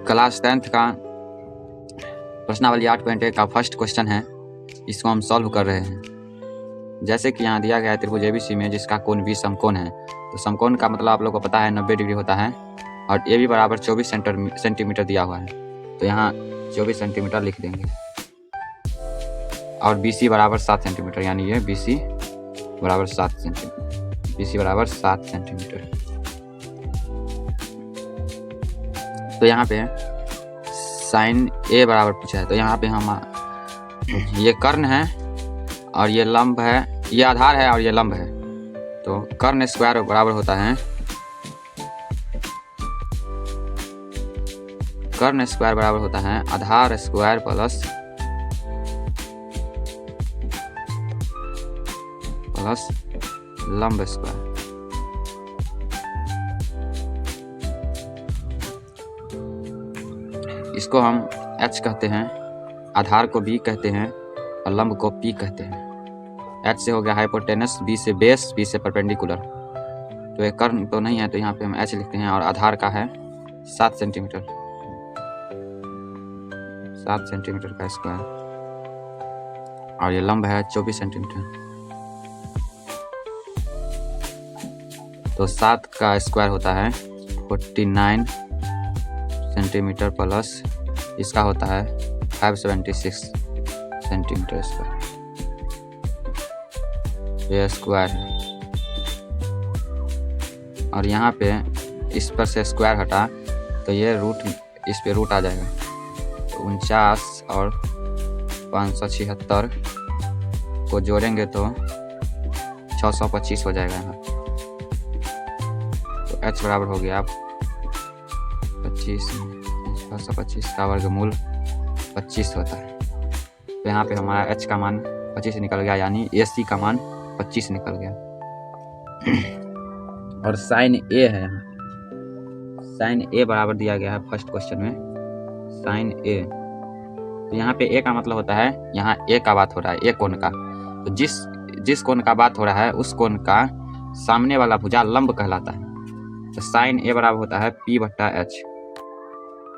Class 10th का प्रश्नावली 8.1 का फर्स्ट क्वेश्चन है। इसको हम सॉल्व कर रहे हैं। जैसे कि यहाँ दिया गया है त्रिभुज एबीसी में जिसका कोण भी समकोण है। तो समकोण का मतलब आप लोगों को पता है 90 डिग्री होता है और ए बी बराबर 24 सेंटीमीटर दिया हुआ है। तो यहाँ 24 सेंटीमीटर लिख देंगे और BC बराबर 7 सेंटीमीटर, यानी ये BC बराबर 7 सेंटीमीटर। BC बराबर 7 सेंटीमीटर। तो यहाँ पे साइन ए बराबर पूछा है। तो यहाँ पे हम ये कर्ण है और ये लंब है, ये आधार है और ये लंब है। तो कर्ण स्क्वायर बराबर होता है, कर्ण स्क्वायर बराबर होता है आधार स्क्वायर प्लस लंब स्क्वायर। इसको हम H कहते हैं, आधार को B कहते हैं और लंब को P कहते हैं। H से हो गया हाइपोटेनस, B से बेस, P से परपेंडिकुलर। तो ये कर्ण तो नहीं है, तो यहाँ पे हम H लिखते हैं और आधार का है 7 सेंटीमीटर, 7 सेंटीमीटर का स्क्वायर और ये लंब है 24 सेंटीमीटर। तो 7 का स्क्वायर होता है 49 सेंटीमीटर प्लस इसका होता है 576 सेंटीमीटर स्क्वायर। ये स्क्वायर है और यहाँ पे इस पर से स्क्वायर हटा तो ये रूट, इस पे रूट आ जाएगा। तो 49 और 576 को जोड़ेंगे तो 625 हो जाएगा यहाँ। तो H बराबर हो गया 25, 625 का वर्गमूल 25 होता है। तो यहाँ पे हमारा H का मान 25 निकल गया, यानी AC का मान 25 निकल गया। और साइन A है, यहाँ साइन A बराबर दिया गया है फर्स्ट क्वेश्चन में, साइन A। तो यहाँ पे A का मतलब होता है, यहाँ A का बात हो रहा है, A कोण का। तो जिस कोण का बात हो रहा है उस कोण का सामने वाला भुजा लंब कहलाता है। तो साइन A बराबर होता है P/H।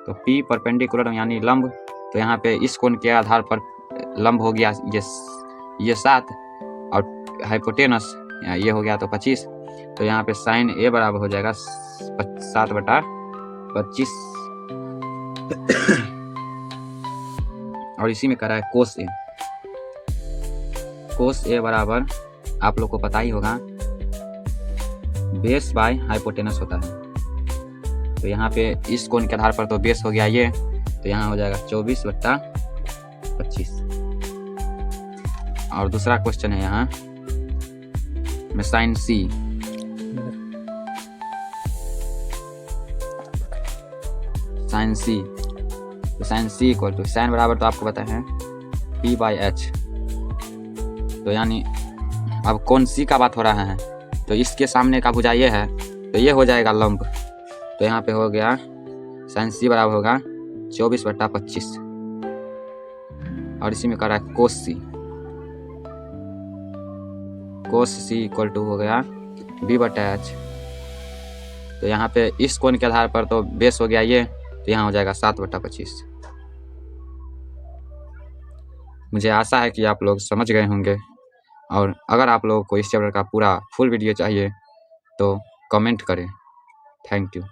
तो P परपेंडिकुलर यानी लंब, तो यहाँ पे इस कोण के आधार पर लंब हो गया ये 7 और हाइपोटेनस ये हो गया तो 25। तो यहाँ पे साइन A बराबर हो जाएगा 7/25 और इसी में करा है कोस A। कोस A बराबर आप लोग को पता ही होगा बेस बाय हाइपोटेनस होता है। तो यहाँ पे इस कोण के आधार पर तो बेस हो गया ये, तो यहाँ हो जाएगा 24/25। और दूसरा क्वेश्चन है यहाँ में साइन C। साइन C, तो sine C equal to sine बराबर तो आपको पता है P/H। तो यानी अब कोण C का बात हो रहा है, तो इसके सामने का भुजा ये है, तो ये हो जाएगा लंब। तो यहाँ पे हो गया साइन C बराबर होगा 24/25 और इसी में कर रहा है cos C। Cos C equal to हो गया B/H। तो यहाँ पे इस कोण के आधार पर तो बेस हो गया ये, तो यहाँ हो जाएगा 7/25। मुझे आशा है कि आप लोग समझ गए होंगे, और अगर आप लोगों को इस चैप्टर का पूरा फुल वीडियो चाहिए तो कमेंट करें। Thank you.